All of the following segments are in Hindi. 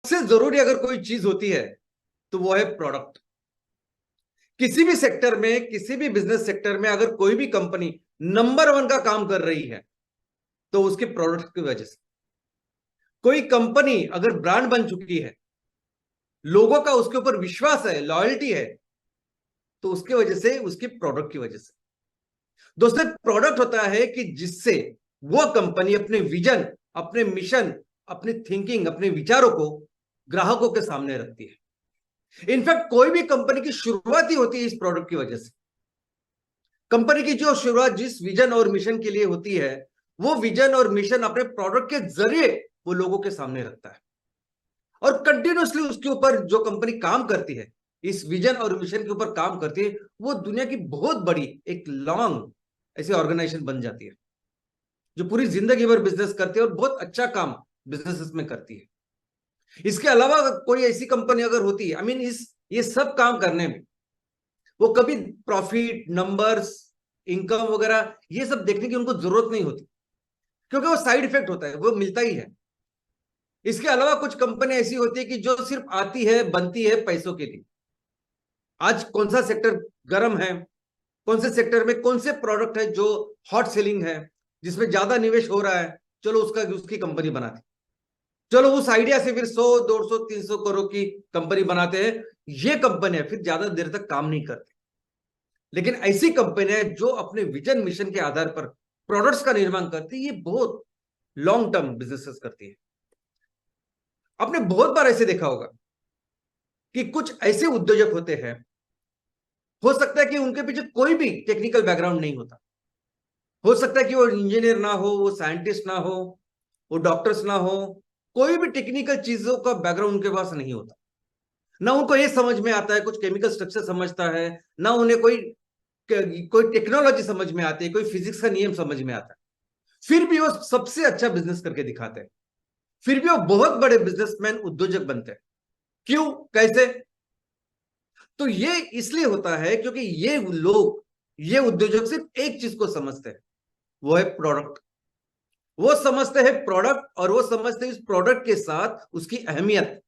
सबसे जरूरी अगर कोई चीज होती है तो वो है प्रोडक्ट। किसी भी सेक्टर में, किसी भी बिजनेस सेक्टर में अगर कोई भी कंपनी नंबर वन का काम कर रही है तो उसके प्रोडक्ट की वजह से। कोई कंपनी अगर ब्रांड बन चुकी है, लोगों का उसके ऊपर विश्वास है, लॉयल्टी है, तो उसके वजह से, उसके प्रोडक्ट की वजह से। दोस्तों, प्रोडक्ट होता है कि जिससे वो कंपनी अपने विजन, अपने मिशन, अपनी थिंकिंग, अपने विचारों को ग्राहकों के सामने रखती है। इनफैक्ट कोई भी कंपनी की शुरुआत ही होती है इस प्रोडक्ट की वजह से। कंपनी की जो शुरुआत जिस विजन और मिशन के लिए होती है, वो विजन और मिशन अपने प्रोडक्ट के जरिए वो लोगों के सामने रखता है। और कंटिन्यूसली उसके ऊपर जो कंपनी काम करती है, इस विजन और मिशन के ऊपर काम करती है, वो दुनिया की बहुत बड़ी एक लॉन्ग ऐसी ऑर्गेनाइजेशन बन जाती है जो पूरी जिंदगी भर बिजनेस करती है और बहुत अच्छा काम बिजनेस में करती है। इसके अलावा कोई ऐसी कंपनी अगर होती है, आई मीन इस ये सब काम करने में वो कभी प्रॉफिट, नंबर्स, इनकम वगैरह ये सब देखने की उनको जरूरत नहीं होती, क्योंकि वो साइड इफेक्ट होता है, वो मिलता ही है। इसके अलावा कुछ कंपनी ऐसी होती है कि जो सिर्फ आती है, बनती है पैसों के लिए। आज कौन सा सेक्टर गर्म है, कौन से सेक्टर में कौन से प्रोडक्ट है जो हॉट सेलिंग है, जिसमें ज्यादा निवेश हो रहा है, चलो उसका उसकी कंपनी बनाते, चलो उस आइडिया से फिर 100, 200, 300 करोड़ की कंपनी बनाते हैं। ये कंपनियां फिर ज्यादा देर तक काम नहीं करती। लेकिन ऐसी कंपनियां जो अपने विजन मिशन के आधार पर प्रोडक्ट्स का निर्माण करती है, ये बहुत लॉन्ग टर्म बिजनेसेस करती है। आपने बहुत बार ऐसे देखा होगा कि कुछ ऐसे उद्योजक होते हैं, हो सकता है कि उनके पीछे कोई भी टेक्निकल बैकग्राउंड नहीं होता, हो सकता है कि वो इंजीनियर ना हो, वो साइंटिस्ट ना हो, वो डॉक्टर्स ना हो, कोई भी टेक्निकल चीजों का बैकग्राउंड उनके पास नहीं होता। ना उनको ये समझ में आता है, कुछ केमिकल स्ट्रक्चर समझता है, ना उन्हें कोई कोई टेक्नोलॉजी समझ में आती है, कोई फिजिक्स का नियम समझ में आता है। फिर भी वो सबसे अच्छा बिजनेस करके दिखाते हैं, फिर भी वो बहुत बड़े बिजनेसमैन, उद्योजक बनते हैं। क्यों, कैसे? तो ये इसलिए होता है क्योंकि ये लोग, ये उद्योजक सिर्फ एक चीज को समझते हैं, वो है प्रोडक्ट। वो समझते हैं प्रोडक्ट, और वो समझते हैं इस प्रोडक्ट के साथ उसकी अहमियत,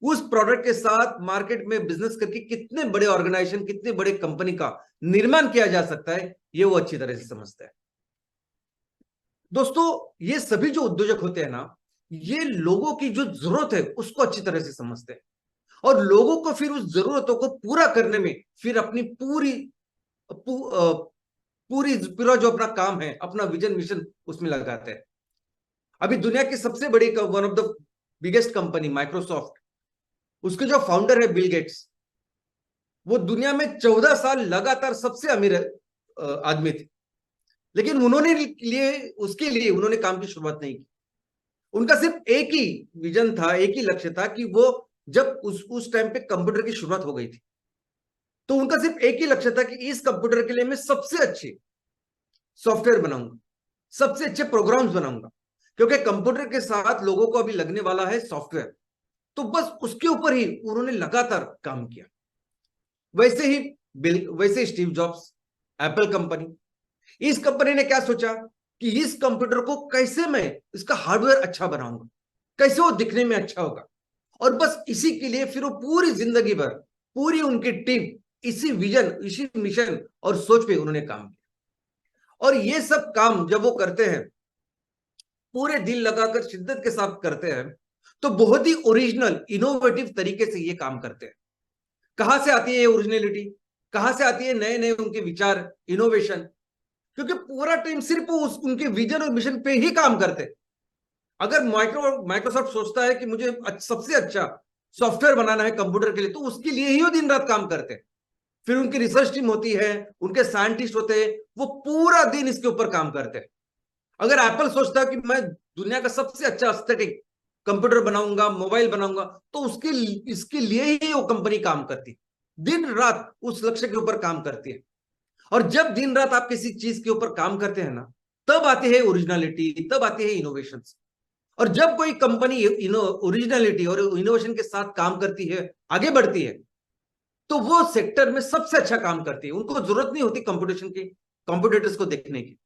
उस प्रोडक्ट के साथ मार्केट में बिजनेस करके कितने बड़े ऑर्गेनाइजेशन, कितने बड़े कंपनी का निर्माण किया जा सकता है, ये वो अच्छी तरह से समझते हैं। दोस्तों, ये सभी जो उद्योजक होते हैं ना, ये लोगों की जो जरूरत है उसको अच्छी तरह से समझते हैं, और लोगों को फिर उस जरूरतों को पूरा करने में फिर अपनी पूरा जो अपना काम है, अपना विजन मिशन उसमें लगाते हैं। अभी दुनिया की सबसे बड़ी, one of the biggest company Microsoft, उसके जो फाउंडर है बिल गेट्स, वो दुनिया में 14 साल लगातार सबसे अमीर आदमी थे। लेकिन उसके लिए उन्होंने काम की शुरुआत नहीं की। उनका सिर्फ एक ही विजन था, एक ही लक्ष्य था कि वो, जब उस टाइम पे कंप्यूटर की शुरुआत हो गई थी, तो उनका सिर्फ एक ही लक्ष्य था कि इस कंप्यूटर के लिए मैं सबसे अच्छे सॉफ्टवेयर बनाऊंगा, सबसे अच्छे प्रोग्राम्स बनाऊंगा, क्योंकि कंप्यूटर के साथ लोगों को अभी लगने वाला है सॉफ्टवेयर। तो बस उसके ऊपर ही उन्होंने लगातार काम किया। वैसे ही स्टीव जॉब्स, एप्पल कंपनी, इस कंपनी ने क्या सोचा कि इस कंप्यूटर को कैसे मैं इसका हार्डवेयर अच्छा बनाऊंगा, कैसे वो दिखने में अच्छा होगा। और बस इसी के लिए फिर वो पूरी जिंदगी भर, पूरी उनकी टीम इसी विजन, इसी मिशन और सोच पे उन्होंने काम किया। और ये सब काम जब वो करते हैं, पूरे दिल लगाकर शिद्दत के साथ करते हैं, तो बहुत ही ओरिजिनल, इनोवेटिव तरीके से ये काम करते हैं। कहां से आती है ये ओरिजिनलिटी, कहां से आती है नए नए उनके विचार, इनोवेशन? क्योंकि पूरा टीम सिर्फ उनके विजन और मिशन पे ही काम करते हैं। अगर माइक्रोसॉफ्ट सोचता है कि मुझे सबसे अच्छा सॉफ्टवेयर बनाना है कंप्यूटर के लिए, तो उसके लिए ही वो दिन रात काम करते हैं। फिर उनकी रिसर्च टीम होती है, उनके साइंटिस्ट होते हैं, वो पूरा दिन इसके ऊपर काम करते हैं। अगर एप्पल सोचता है कि मैं दुनिया का सबसे अच्छा एस्थेटिक कंप्यूटर बनाऊंगा, मोबाइल बनाऊंगा, तो उसके इसके लिए ही वो कंपनी काम करती है, दिन रात उस लक्ष्य के ऊपर काम करती है। और जब दिन रात आप किसी चीज के ऊपर काम करते हैं ना, तब आती है ओरिजिनलिटी, तब आती है इनोवेशन। और जब कोई कंपनी ओरिजिनलिटी और इनोवेशन के साथ काम करती है, आगे बढ़ती है, तो वो सेक्टर में सबसे अच्छा काम करती है। उनको जरूरत नहीं होती कंपटीशन की, कॉम्पिटिटर्स को देखने की,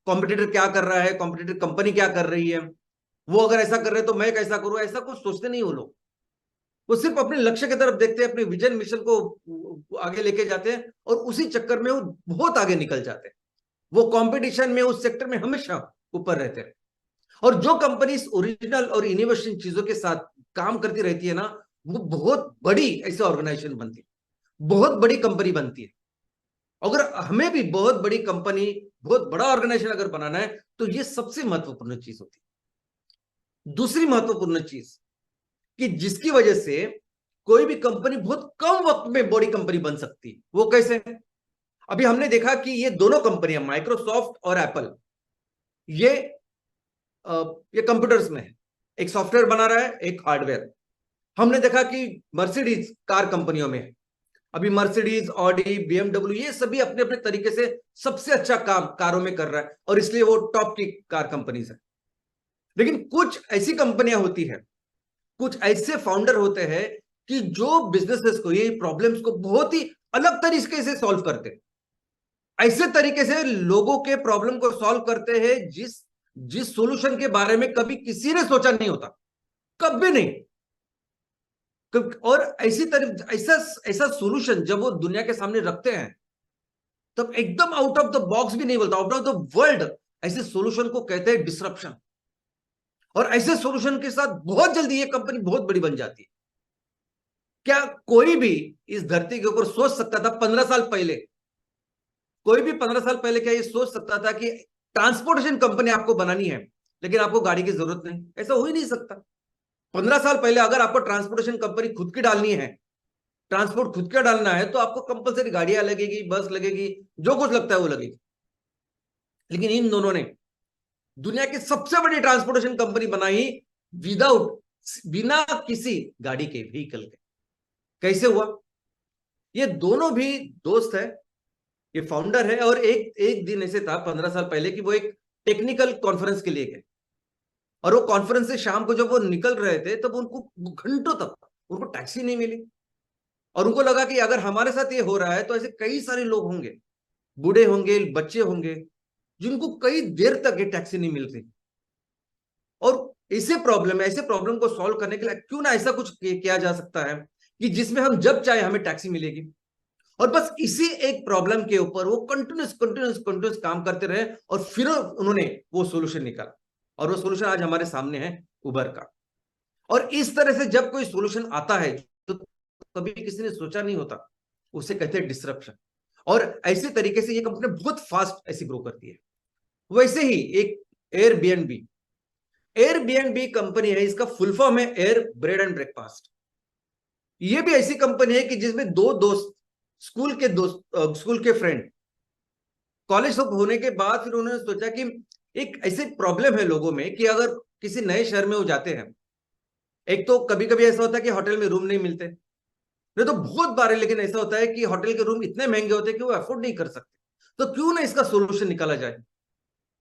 कॉम्पिटिटर क्या कर रहा है, कॉम्पिटिटर कंपनी क्या कर रही है, वो अगर ऐसा कर रहे हैं तो मैं कैसा करूं, ऐसा कुछ सोचते नहीं वो लोग। वो सिर्फ अपने लक्ष्य की तरफ देखते हैं, अपने विजन मिशन को आगे लेके जाते हैं और उसी चक्कर में वो बहुत आगे निकल जाते हैं। वो कंपटीशन में उस सेक्टर में हमेशा ऊपर रहते हैं। और जो कंपनी ओरिजिनल और इनोवेशन चीजों के साथ काम करती रहती है ना, वो बहुत बड़ी ऐसी ऑर्गेनाइजेशन बनती है, बहुत बड़ी कंपनी बनती है। अगर हमें भी बहुत बड़ी कंपनी, बहुत बड़ा ऑर्गेनाइजेशन अगर बनाना है, तो ये सबसे महत्वपूर्ण चीज होती है। दूसरी महत्वपूर्ण चीज कि जिसकी वजह से कोई भी कंपनी बहुत कम वक्त में बड़ी कंपनी बन सकती है, वो कैसे? अभी हमने देखा कि ये दोनों कंपनियां, माइक्रोसॉफ्ट और एप्पल, ये ये कंप्यूटर्स में है, एक सॉफ्टवेयर बना रहा है, एक हार्डवेयर। हमने देखा कि मर्सिडीज कार कंपनियों में है, अभी मर्सिडीज, ऑडी, बीएमडब्ल्यू, ये सभी अपने अपने तरीके से सबसे अच्छा काम कारों में कर रहा है और इसलिए वो टॉप की कार कंपनीज है। लेकिन कुछ ऐसी कंपनियां होती है, कुछ ऐसे फाउंडर होते हैं कि जो बिजनेसेस को, ये प्रॉब्लम्स को बहुत ही अलग तरीके से सॉल्व करते हैं। ऐसे तरीके से लोगों के प्रॉब्लम को सॉल्व करते हैं जिस जिस सॉल्यूशन के बारे में कभी किसी ने सोचा नहीं होता, कभी नहीं। और ऐसी तरह ऐसा ऐसा सॉल्यूशन जब वो दुनिया के सामने रखते हैं, तब एकदम आउट ऑफ द बॉक्स भी नहीं बोलता, आउट ऑफ द वर्ल्ड, ऐसे सॉल्यूशन को कहते हैं डिसरप्शन। और ऐसे सॉल्यूशन के साथ बहुत जल्दी ये कंपनी बहुत बड़ी बन जाती है। क्या कोई भी इस धरती के ऊपर सोच सकता था 15 साल पहले, कोई भी 15 साल पहले क्या ये सोच सकता था कि ट्रांसपोर्टेशन कंपनी आपको बनानी है लेकिन आपको गाड़ी की जरूरत नहीं? ऐसा हो ही नहीं सकता। 15 साल पहले अगर आपको ट्रांसपोर्टेशन कंपनी खुद की डालनी है, ट्रांसपोर्ट खुद का डालना है, तो आपको कंपलसरी गाड़ियां लगेगी, बस लगेगी, जो कुछ लगता है वो लगेगी। लेकिन इन दोनों ने दुनिया की सबसे बड़ी ट्रांसपोर्टेशन कंपनी बनाई विदाउट, बिना किसी गाड़ी के, व्हीकल के। कैसे हुआ? ये दोनों भी दोस्त है, ये फाउंडर है। और एक एक दिन ऐसे था 15 साल पहले कि वो एक टेक्निकल कॉन्फ्रेंस के लिए गए और वो कॉन्फ्रेंस से शाम को जब वो निकल रहे थे तब उनको घंटों तक उनको टैक्सी नहीं मिली। और उनको लगा कि अगर हमारे साथ ये हो रहा है तो ऐसे कई सारे लोग होंगे, बूढ़े होंगे, बच्चे होंगे, जिनको कई देर तक ये टैक्सी नहीं मिलती। और ऐसे प्रॉब्लम को सॉल्व करने के लिए क्यों ना ऐसा कुछ किया जा सकता है कि जिसमें हम जब चाहे हमें टैक्सी मिलेगी। और बस इसी एक प्रॉब्लम के ऊपर वो कंटिन्यूस काम करते रहे और फिर उन्होंने वो सॉल्यूशन निकाला। और वो सॉल्यूशन आज हमारे सामने है, उबर का। और इस तरह से जब कोई सॉल्यूशन आता है तो कभी किसी ने सोचा नहीं होता, उसे कहते हैं डिसरप्शन। और ऐसे तरीके से ये कंपनी बहुत फास्ट ऐसी ग्रो करती है। वैसे ही एक एयरबीएनबी, एयरबीएनबी कंपनी है, इसका फुल फॉर्म है एयर ब्रेड एंड ब्रेकफास्ट। ये भी ऐसी कंपनी है कि जिसमें दो दोस्त, स्कूल के फ्रेंड, कॉलेज होने के बाद फिर उन्होंने सोचा कि एक ऐसे प्रॉब्लम है लोगों में कि अगर किसी नए शहर में वो जाते हैं, एक तो कभी कभी ऐसा होता है कि होटल में रूम नहीं मिलते, नहीं तो बहुत बार है, लेकिन ऐसा होता है कि होटल के रूम इतने महंगे होते हैं कि वो अफोर्ड नहीं कर सकते। तो क्यों ना इसका सोल्यूशन निकाला जाए?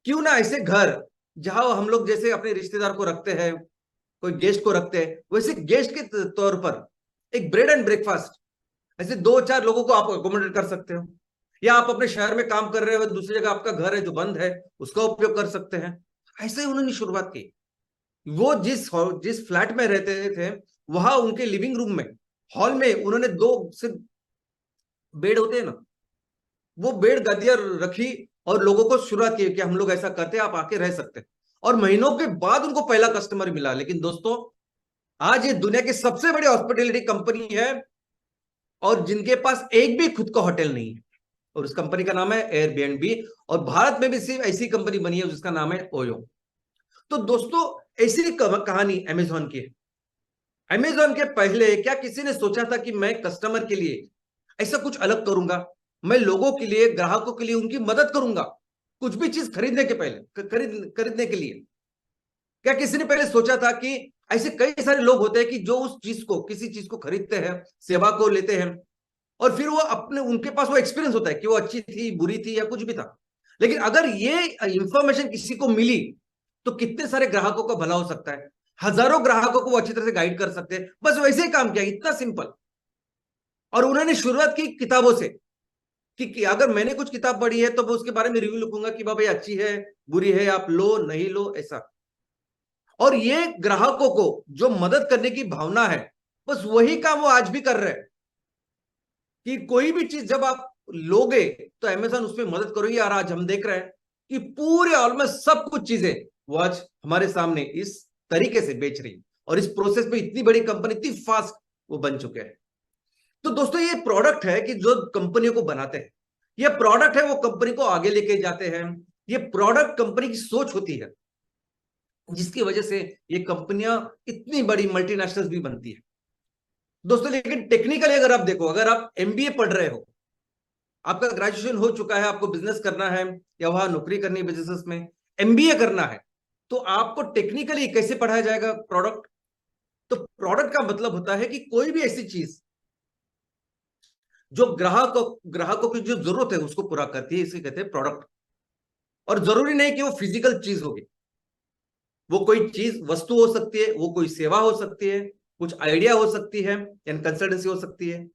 क्यों ना ऐसे घर जहां हम लोग जैसे अपने रिश्तेदार को रखते हैं, कोई गेस्ट को रखते हैं, वैसे गेस्ट के तौर पर एक ब्रेड एंड ब्रेकफास्ट, ऐसे 2-4 लोगों को आप अकोमोडेट कर सकते हो। या आप अपने शहर में काम कर रहे हो, दूसरी जगह आपका घर है जो बंद है, उसका उपयोग कर सकते हैं। ऐसे ही उन्होंने शुरुआत की। वो जिस फ्लैट में रहते थे, वहां उनके लिविंग रूम में, हॉल में उन्होंने 2 से बेड होते हैं ना, वो बेड गद्दियां रखी और लोगों को शुरुआत की कि हम लोग ऐसा करते हैं, आप आके रह सकते हैं। और महीनों के बाद उनको पहला कस्टमर मिला। लेकिन दोस्तों, आज ये दुनिया की सबसे बड़ी हॉस्पिटैलिटी कंपनी है और जिनके पास एक भी खुद का होटल नहीं है, और उस कंपनी का नाम है एयरबीएनबी। और भारत में भी सिर्फ ऐसी कंपनी बनी है जिसका नाम है ओयो। तो दोस्तों, ऐसी कहानी अमेजॉन की है। अमेजॉन के पहले क्या किसी ने सोचा था कि मैं कस्टमर के लिए ऐसा कुछ अलग करूंगा, मैं लोगों के लिए, ग्राहकों के लिए उनकी मदद करूंगा कुछ भी चीज खरीदने के पहले, खरीदने के लिए? क्या किसी ने पहले सोचा था कि ऐसे कई सारे लोग होते हैं कि जो उस चीज को, किसी चीज को खरीदते हैं, सेवा को लेते हैं, और फिर वो अपने, उनके पास वो एक्सपीरियंस होता है कि वो अच्छी थी, बुरी थी, या कुछ भी था। लेकिन अगर ये इंफॉर्मेशन किसी को मिली तो कितने सारे ग्राहकों का भला हो सकता है, हजारों ग्राहकों को वो अच्छी तरह से गाइड कर सकते हैं। बस वैसे ही काम किया, इतना सिंपल। और उन्होंने शुरुआत की किताबों से कि अगर मैंने कुछ किताब पढ़ी है तो मैं उसके बारे में रिव्यू लिखूंगा कि बाबा ये अच्छी है, बुरी है, आप लो नहीं लो, ऐसा। और ये ग्राहकों को जो मदद करने की भावना है, बस वही काम वो आज भी कर रहे हैं कि कोई भी चीज जब आप लोगे तो अमेजन उसमें मदद करोगी। और आज हम देख रहे हैं कि पूरे ऑलमोस्ट सब कुछ चीजें वो आज हमारे सामने इस तरीके से बेच रही है, और इस प्रोसेस में इतनी बड़ी कंपनी, इतनी फास्ट वो बन चुके हैं। तो दोस्तों ये प्रोडक्ट है कि जो कंपनियों को बनाते हैं, ये प्रोडक्ट है वो कंपनी को आगे लेके जाते हैं। ये प्रोडक्ट कंपनी की सोच होती है, जिसकी वजह से ये कंपनियां इतनी बड़ी मल्टीनेशनल्स भी बनती है दोस्तों। लेकिन टेक्निकली अगर आप देखो, अगर आप एमबीए पढ़ रहे हो, आपका ग्रेजुएशन हो चुका है, आपको बिजनेस करना है या वहां नौकरी करनी है बिजनेस में, एमबीए करना है, तो आपको टेक्निकली कैसे पढ़ाया जाएगा प्रोडक्ट? तो प्रोडक्ट का मतलब होता है कि कोई भी ऐसी चीज जो ग्राहकों की जो जरूरत है उसको पूरा करती है, इसे कहते हैं प्रोडक्ट। और जरूरी नहीं कि वो फिजिकल चीज होगी, वो कोई चीज वस्तु हो सकती है, वो कोई सेवा हो सकती है, कुछ आइडिया हो सकती है, यानी कंसल्टेंसी हो सकती है,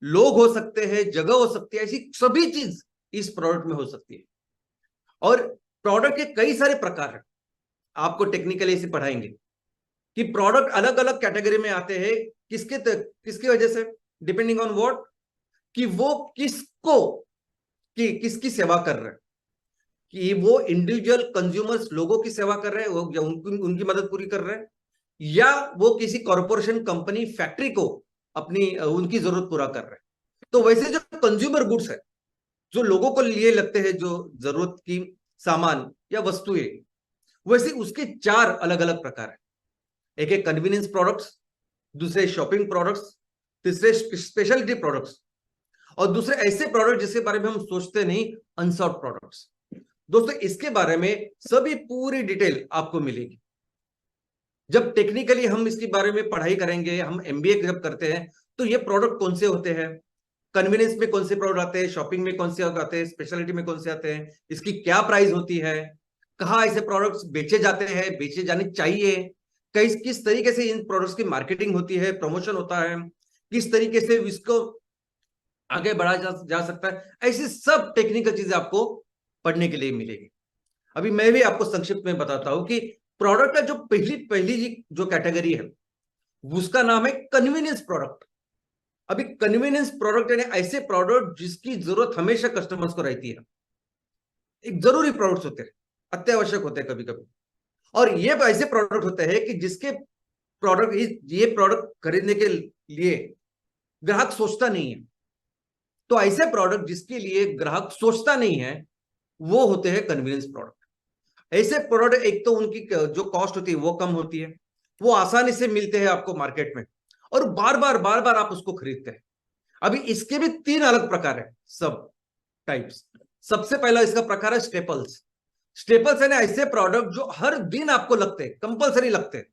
लोग हो सकते हैं, जगह हो सकती है, ऐसी सभी चीज इस प्रोडक्ट में हो सकती है। और प्रोडक्ट के कई सारे प्रकार हैं, आपको टेक्निकली इसे पढ़ाएंगे कि प्रोडक्ट अलग अलग कैटेगरी में आते हैं। किसकी वजह से? डिपेंडिंग ऑन व्हाट, कि वो किसकी सेवा कर रहे हैं, कि वो इंडिविजुअल कंज्यूमर्स, लोगों की सेवा कर रहे हैं, वो या उनकी मदद पूरी कर रहे हैं, या वो किसी कॉरपोरेशन, कंपनी, फैक्ट्री को अपनी उनकी जरूरत पूरा कर रहे हैं। तो वैसे जो कंज्यूमर गुड्स है, जो लोगों को लिए लगते हैं, जो जरूरत की सामान या वस्तुएं, वैसे उसके चार अलग अलग प्रकार है। एक है कन्वीनियंस प्रोडक्ट्स, दूसरे शॉपिंग प्रोडक्ट्स, तीसरे स्पेशलिटी प्रोडक्ट्स, और दूसरे ऐसे प्रोडक्ट जिसके बारे में हम सोचते नहीं, अनसॉर्ट प्रोडक्ट्स। दोस्तों इसके बारे में सभी पूरी डिटेल आपको मिलेगी जब टेक्निकली हम इसके बारे में पढ़ाई करेंगे। हम एमबीए जब करते हैं तो ये प्रोडक्ट कौन से होते हैं, कन्वीनियंस में कौन से प्रोडक्ट आते हैं, शॉपिंग में कौन से आते हैं, स्पेशलिटी में कौन से आते हैं, इसकी क्या प्राइस होती है, कहाँ ऐसे प्रोडक्ट्स बेचे जाते हैं, बेचे जाने चाहिए, किस तरीके से इन प्रोडक्ट्स की मार्केटिंग होती है, प्रमोशन होता है, किस तरीके से इसको आगे बढ़ा जा सकता है, ऐसी सब टेक्निकल चीजें आपको पढ़ने के लिए मिलेगी। अभी मैं भी आपको संक्षिप्त में बताता हूं कि प्रोडक्ट का जो पहली पहली जो कैटेगरी है उसका नाम है कन्वीनियंस प्रोडक्ट। अभी कन्वीनियंस प्रोडक्ट यानी ऐसे प्रोडक्ट जिसकी जरूरत हमेशा कस्टमर्स को रहती है, एक जरूरी प्रोडक्ट्स होते हैं, अत्यावश्यक होते हैं कभी कभी। और ये ऐसे प्रोडक्ट होते हैं कि जिसके प्रोडक्ट, ये प्रोडक्ट खरीदने के लिए ग्राहक सोचता नहीं है। तो ऐसे प्रोडक्ट जिसके लिए ग्राहक सोचता नहीं है वो होते हैं कन्वीनियंस प्रोडक्ट। ऐसे प्रोडक्ट एक तो उनकी जो कॉस्ट होती है वो कम होती है, वो आसानी से मिलते हैं आपको मार्केट में, और बार बार आप उसको खरीदते हैं। अभी इसके भी तीन अलग प्रकार है, सब टाइप्स। सबसे पहला इसका प्रकार है स्टेपल्स। स्टेपल्स है ना ऐसे प्रोडक्ट जो हर दिन आपको लगते हैं, कंपलसरी लगते हैं।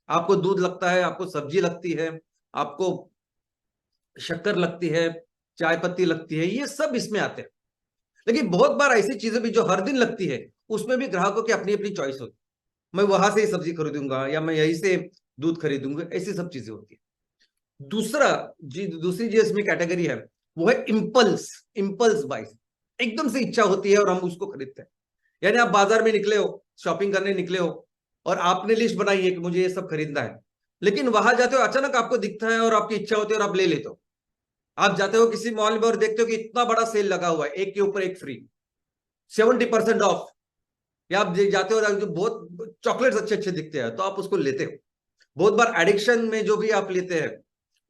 आपको दूध लगता है, आपको सब्जी लगती है, आपको शक्कर लगती है, चाय पत्ती लगती है, ये सब इसमें आते हैं। लेकिन बहुत बार ऐसी चीजें भी जो हर दिन लगती है, उसमें भी ग्राहकों की अपनी अपनी चॉइस होती है। मैं वहां से ही सब्जी खरीदूंगा या मैं यहीं से दूध खरीदूंगा, ऐसी सब चीजें होती है। दूसरी जो इसमें कैटेगरी है वो है इम्पल्स। इम्पल्स बाइस, एकदम से इच्छा होती है और हम उसको खरीदते हैं। यानी आप बाजार में निकले हो, शॉपिंग करने निकले हो, और आपने लिस्ट बनाई है कि मुझे ये सब खरीदना है, लेकिन वहां जाते हो अचानक आपको दिखता है और आपकी इच्छा होती है और आप ले लेते हो। आप जाते हो किसी मॉल में और देखते हो कि इतना बड़ा सेल लगा हुआ है, एक के ऊपर एक फ्री, 70% ऑफ, या आप जाते हो जो बहुत चॉकलेट्स अच्छे अच्छे दिखते हैं तो आप उसको लेते हो। बहुत बार एडिक्शन में जो भी आप लेते हैं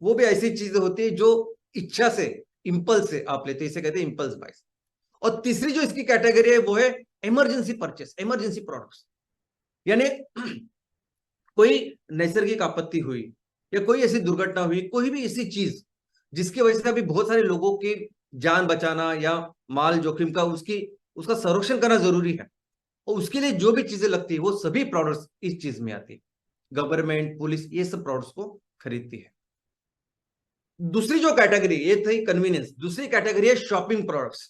वो भी ऐसी चीजें होती है जो इच्छा से, इंपल्स से आप लेते हैं, इसे कहते हैं इंपल्स बाइस। और तीसरी जो इसकी कैटेगरी है वो है इमरजेंसी परचेस, इमरजेंसी प्रोडक्ट्स। यानी कोई नैसर्गिक आपत्ति हुई या कोई ऐसी दुर्घटना हुई, कोई भी ऐसी चीज जिसकी वजह से अभी बहुत सारे लोगों की जान बचाना या माल जोखिम का उसका संरक्षण करना जरूरी है, और उसके लिए जो भी चीजें लगती है वो सभी प्रोडक्ट्स इस चीज में आती है। गवर्नमेंट, पुलिस, ये सब प्रोडक्ट्स को खरीदती है। दूसरी जो कैटेगरी, ये थी कन्वीनियंस, दूसरी कैटेगरी है शॉपिंग प्रोडक्ट्स।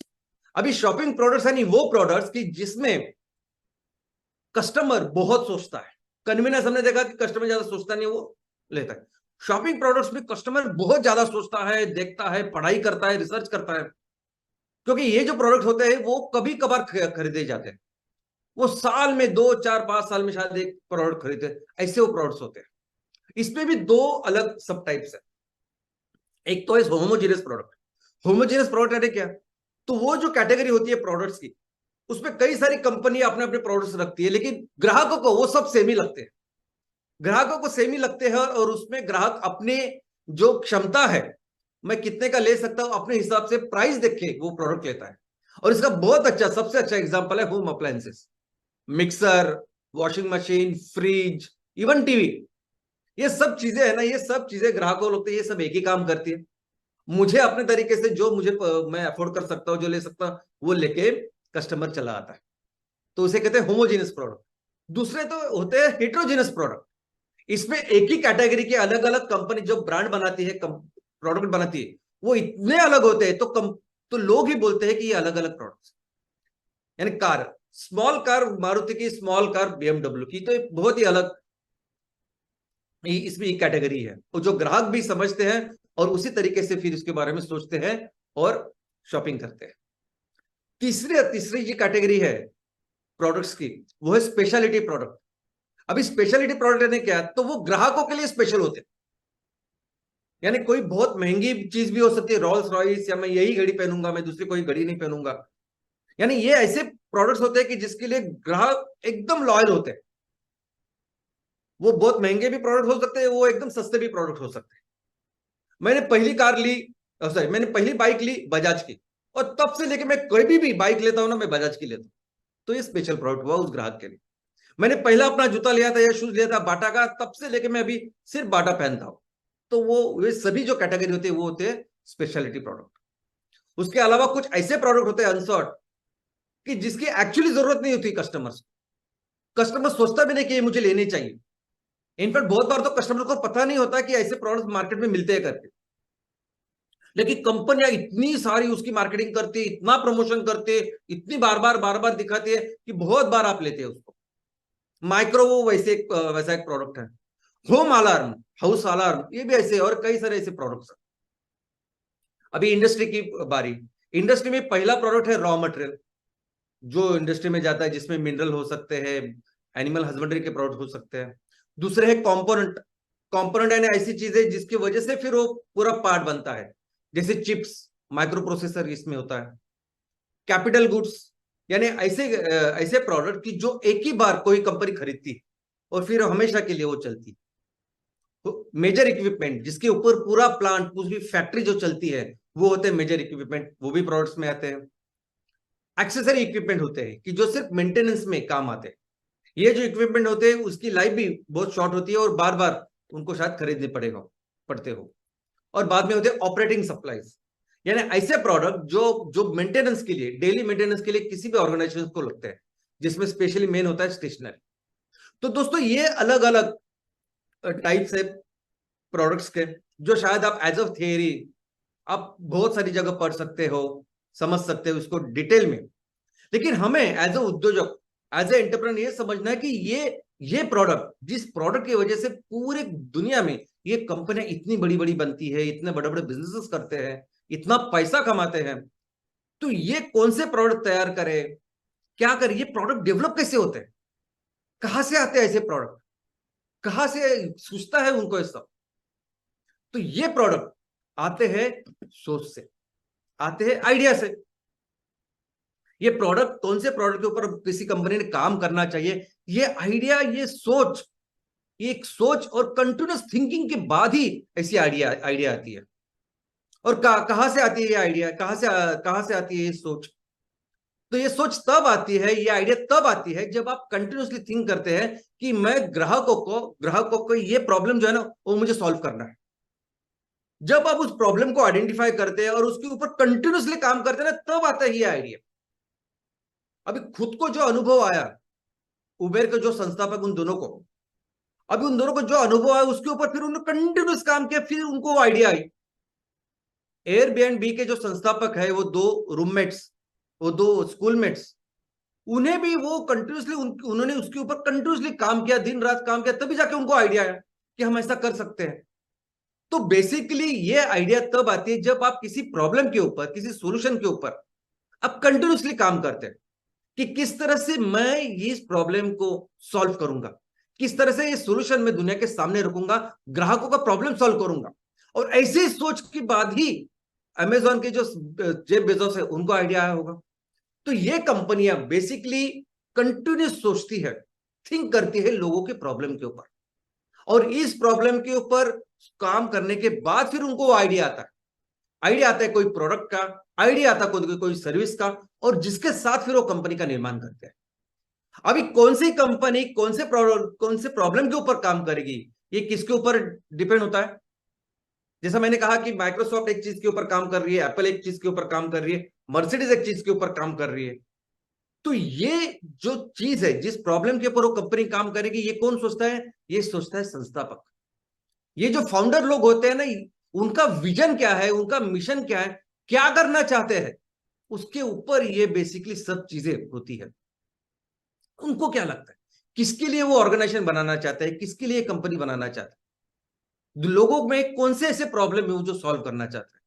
अभी शॉपिंग प्रोडक्ट्स यानी वो प्रोडक्ट्स की जिसमें कस्टमर बहुत सोचता है। कन्वीनियंस हमने देखा कि कस्टमर ज्यादा सोचता नहीं, वो लेता है। शॉपिंग प्रोडक्ट्स में कस्टमर बहुत ज्यादा सोचता है, देखता है, पढ़ाई करता है, रिसर्च करता है, क्योंकि ये जो प्रोडक्ट होते हैं वो कभी कभार खरीदे जाते हैं। वो साल में 2 4 5 साल में शायद एक प्रोडक्ट खरीदते, ऐसे वो प्रोडक्ट्स होते हैं। इसमें भी दो अलग सब टाइप्स है। एक तो है होमोजेनियस प्रोडक्ट। होमोजेनियस प्रोडक्ट यानी क्या? तो वो जो कैटेगरी होती है प्रोडक्ट्स की, उसमें कई सारी कंपनी अपने अपने प्रोडक्ट्स रखती है, लेकिन ग्राहकों को वो सब सेम ही लगते हैं। ग्राहकों को सेम ही लगते हैं, और उसमें ग्राहक अपने जो क्षमता है, मैं कितने का ले सकता हूं, अपने हिसाब से प्राइस देख के वो प्रोडक्ट लेता है। और इसका बहुत अच्छा, सबसे अच्छा एग्जांपल है home appliances. Mixer, washing machine, fridge, even TV, ये सब चीजें है ना, ये सब चीजें ग्राहकों को लगता है ये सब एक ही काम करती है। मुझे अपने तरीके से जो मुझे मैं अफोर्ड कर सकता हूं, जो ले सकता हूं, वो लेके कस्टमर चला आता है। तो उसे कहते हैं होमोजेनियस प्रोडक्ट। दूसरे तो होते हैं हेट्रोजेनियस प्रोडक्ट। इसमें एक ही कैटेगरी के अलग अलग कंपनी जो ब्रांड बनाती है, प्रोडक्ट बनाती है, वो इतने अलग होते हैं तो लोग ही बोलते हैं कि ये अलग अलग प्रोडक्ट्स। यानी कार, स्मॉल कार मारुति की, स्मॉल कार बीएमडब्ल्यू की, तो बहुत ही अलग इसमें एक कैटेगरी है, और जो ग्राहक भी समझते हैं और उसी तरीके से फिर इसके बारे में सोचते हैं और शॉपिंग करते हैं। तीसरी जो कैटेगरी है प्रोडक्ट्स की, वो है स्पेशलिटी प्रोडक्ट। अभी स्पेशलिटी प्रोडक्ट ने क्या, तो वो ग्राहकों के लिए स्पेशल होते हैं। यानी कोई बहुत महंगी चीज भी हो सकती है, रोल्स रॉयस, या मैं यही घड़ी पहनूंगा, मैं दूसरी कोई घड़ी नहीं पहनूंगा। यानी ये ऐसे प्रोडक्ट्स होते हैं कि जिसके लिए ग्राहक एकदम लॉयल होते हैं। वो बहुत महंगे भी प्रोडक्ट हो सकते हैं, वो एकदम सस्ते भी प्रोडक्ट हो सकते हैं। मैंने पहली कार ली, सॉरी, मैंने पहली बाइक ली बजाज की, और तब से लेके मैं कोई भी बाइक लेता हूं ना, मैं बजाज की लेता हूं। तो ये स्पेशल प्रोडक्ट हुआ उस ग्राहक के लिए। मैंने पहला अपना जूता लिया था या शूज लिया था बाटा का, तब से लेके मैं अभी सिर्फ बाटा पहनता हूं। तो वो ये सभी जो कैटेगरी होती है वो होते हैं स्पेशलिटी प्रोडक्ट। उसके अलावा कुछ ऐसे प्रोडक्ट होते हैं अनसॉर्ट, कि जिसकी एक्चुअली जरूरत नहीं होती कस्टमर्स को। कस्टमर सोचता भी नहीं कि ये मुझे लेनी चाहिए। इनफैक्ट बहुत बार तो कस्टमर को पता नहीं होता कि ऐसे प्रोडक्ट मार्केट में मिलते हैं करके, लेकिन कंपनियां इतनी सारी उसकी मार्केटिंग करती है, इतना प्रमोशन करते हैं, इतनी बार बार दिखाती है कि बहुत बार आप लेते हैं उसको। माइक्रोवेव वैसा एक प्रोडक्ट है। होम अलार्म, हाउस अलार्म, ये भी ऐसे, और कई सारे ऐसे प्रोडक्ट्स हैं। अभी इंडस्ट्री की बारी। इंडस्ट्री में पहला प्रोडक्ट है रॉ मटेरियल, जो इंडस्ट्री में जाता है, जिसमें मिनरल हो सकते हैं, एनिमल हस्बेंड्री के प्रोडक्ट हो सकते हैं। दूसरे है कंपोनेंट। कंपोनेंट यानी ऐसी चीजें जिसकी वजह से फिर वो पूरा पार्ट बनता है, जैसे चिप्स, माइक्रो प्रोसेसर इसमें होता है। कैपिटल गुड्स, यानी ऐसे ऐसे प्रोडक्ट की जो एक ही बार कोई कंपनी खरीदती और फिर हमेशा के लिए वो चलती। तो मेजर इक्विपमेंट, जिसके ऊपर पूरा प्लांट, पूरी फैक्ट्री जो चलती है, वो होते हैं मेजर इक्विपमेंट, वो भी प्रोडक्ट्स में आते हैं। एक्सेसरी इक्विपमेंट होते हैं कि जो सिर्फ मेंटेनेंस में काम आते हैं। ये जो इक्विपमेंट होते हैं उसकी लाइफ भी बहुत शॉर्ट होती है, और बार बार उनको शायद खरीदने पड़ते हो। और बाद में होते हैं ऑपरेटिंग सप्लाईज, यानी ऐसे प्रोडक्ट जो जो मेंटेनेंस के लिए, डेली मेंटेनेंस के लिए किसी भी ऑर्गेनाइजेशन को लगते हैं, जिसमें स्पेशली मेन होता है स्टेशनरी। तो दोस्तों ये अलग अलग टाइप्स है प्रोडक्ट्स के, जो शायद आप एज ऑफ थियरी आप बहुत सारी जगह पढ़ सकते हो, समझ सकते हो उसको डिटेल में। लेकिन हमें एज ए उद्योजक, एज ए एंटरप्रेन्योर ये समझना है कि ये प्रोडक्ट, जिस प्रोडक्ट की वजह से पूरे दुनिया में ये कंपनियां इतनी बड़ी बड़ी बनती है, इतने बड़े बड़े बिजनेसेस करते हैं, इतना पैसा कमाते हैं, तो ये कौन से प्रोडक्ट तैयार करे, क्या करे, ये प्रोडक्ट डेवलप कैसे होते हैं, कहां से आते हैं ऐसे प्रोडक्ट, कहां से सूझता है उनको ये सब। तो ये प्रोडक्ट आते हैं सोच से, आते हैं आइडिया से। ये प्रोडक्ट, कौन से प्रोडक्ट के ऊपर किसी कंपनी ने काम करना चाहिए, ये आइडिया, ये सोच, ये एक सोच और कंटिन्यूस थिंकिंग के बाद ही ऐसी आइडिया आती है। और कहां से आती है ये आइडिया, कहां से आती है ये सोच? तो ये सोच तब आती है, ये आइडिया तब आती है जब आप कंटिन्यूसली थिंक करते हैं कि मैं ग्राहकों को ये प्रॉब्लम जो है ना, वो मुझे सॉल्व करना है। जब आप उस प्रॉब्लम को आइडेंटिफाई करते हैं और उसके ऊपर कंटिन्यूसली काम करते हैं ना, तब आता है ये आइडिया। अभी खुद को जो अनुभव आया, उबेर के जो संस्थापक, उन दोनों को, अभी उन दोनों को जो अनुभव आया उसके ऊपर फिर उन्होंने कंटिन्यूस काम किया, फिर उनको आइडिया आई। एयरबीएनबी के जो संस्थापक है, वो दो रूममेट्स, वो दो स्कूलमेट्स, उन्हें भी वो कंटिन्यूसली उन्होंने उसके ऊपर कंटिन्यूसली काम किया, दिन रात काम किया, तभी जाके उनको आइडिया आया कि हम ऐसा कर सकते हैं। तो बेसिकली ये आइडिया तब आती है जब आप किसी प्रॉब्लम के ऊपर, किसी सॉल्यूशन के ऊपर आप कंटिन्यूसली काम करते हैं कि किस तरह से मैं इस प्रॉब्लम को सॉल्व करूंगा, किस तरह से ये सोल्यूशन मैं दुनिया के सामने रखूंगा, ग्राहकों का प्रॉब्लम सॉल्व करूंगा। और ऐसे ही सोच के बाद ही अमेजॉन के जो जेफ बेजोस है उनको आइडिया आया होगा। तो ये कंपनियां बेसिकली कंटिन्यूस सोचती है, थिंक करती है लोगों के प्रॉब्लम के ऊपर, और इस प्रॉब्लम के ऊपर काम करने के बाद फिर उनको आइडिया आता है। आइडिया आता है कोई प्रोडक्ट का, आइडिया आता है कोई सर्विस का, और जिसके साथ फिर वो कंपनी का निर्माण करते हैं। अभी कौन सी कंपनी कौन से प्रॉब्लम के ऊपर काम करेगी, ये किसके ऊपर डिपेंड होता है। जैसा मैंने कहा कि माइक्रोसॉफ्ट एक चीज के ऊपर काम कर रही है, एप्पल एक चीज के ऊपर काम कर रही है, मर्सिडीज एक चीज के ऊपर काम कर रही है। तो ये जो चीज है, जिस प्रॉब्लम के ऊपर वो कंपनी काम करेगी, ये कौन सोचता है? ये सोचता है संस्थापक। ये जो फाउंडर लोग होते हैं ना, उनका विजन क्या है, उनका मिशन क्या है, क्या करना चाहते हैं, उसके ऊपर ये बेसिकली सब चीजें होती है। उनको क्या लगता है, किसके लिए वो ऑर्गेनाइजेशन बनाना चाहते हैं, किसके लिए कंपनी बनाना चाहते हैं, लोगों में कौन से ऐसे प्रॉब्लम है वो जो सॉल्व करना चाहते हैं।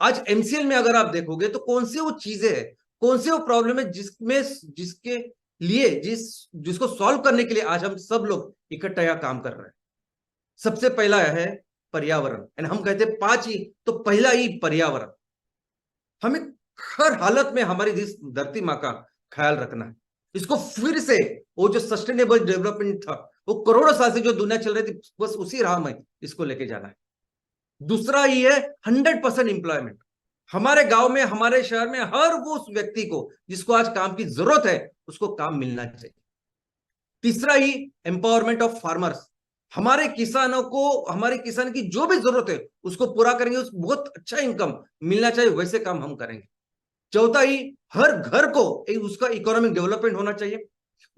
आज एमसीएल में अगर आप देखोगे तो कौन से वो चीजें हैं, कौन से वो प्रॉब्लम है जिसके लिए जिसको सॉल्व करने के लिए आज हम सब लोग इकट्ठा यहाँ काम कर रहे हैं। सबसे पहला है पर्यावरण, एंड हम कहते हैं 5 ही, तो पहला ही पर्यावरण। हमें हर हालत में हमारी इस धरती माँ का ख्याल रखना है। इसको फिर से, वो जो सस्टेनेबल डेवलपमेंट था, वो करोड़ों साल से जो दुनिया चल रही थी, बस उसी राह में इसको लेके जाना है। दूसरा ही है 100% एम्प्लॉयमेंट। हमारे गांव में, हमारे शहर में हर वो उस व्यक्ति को जिसको आज काम की जरूरत है, उसको काम मिलना चाहिए। तीसरा ही एम्पावरमेंट ऑफ फार्मर्स। हमारे किसानों को, हमारे किसान की जो भी जरूरत है उसको पूरा करेंगे, उस बहुत अच्छा इनकम मिलना चाहिए, वैसे काम हम करेंगे। चौथा ही, हर घर को उसका इकोनॉमिक डेवलपमेंट होना चाहिए,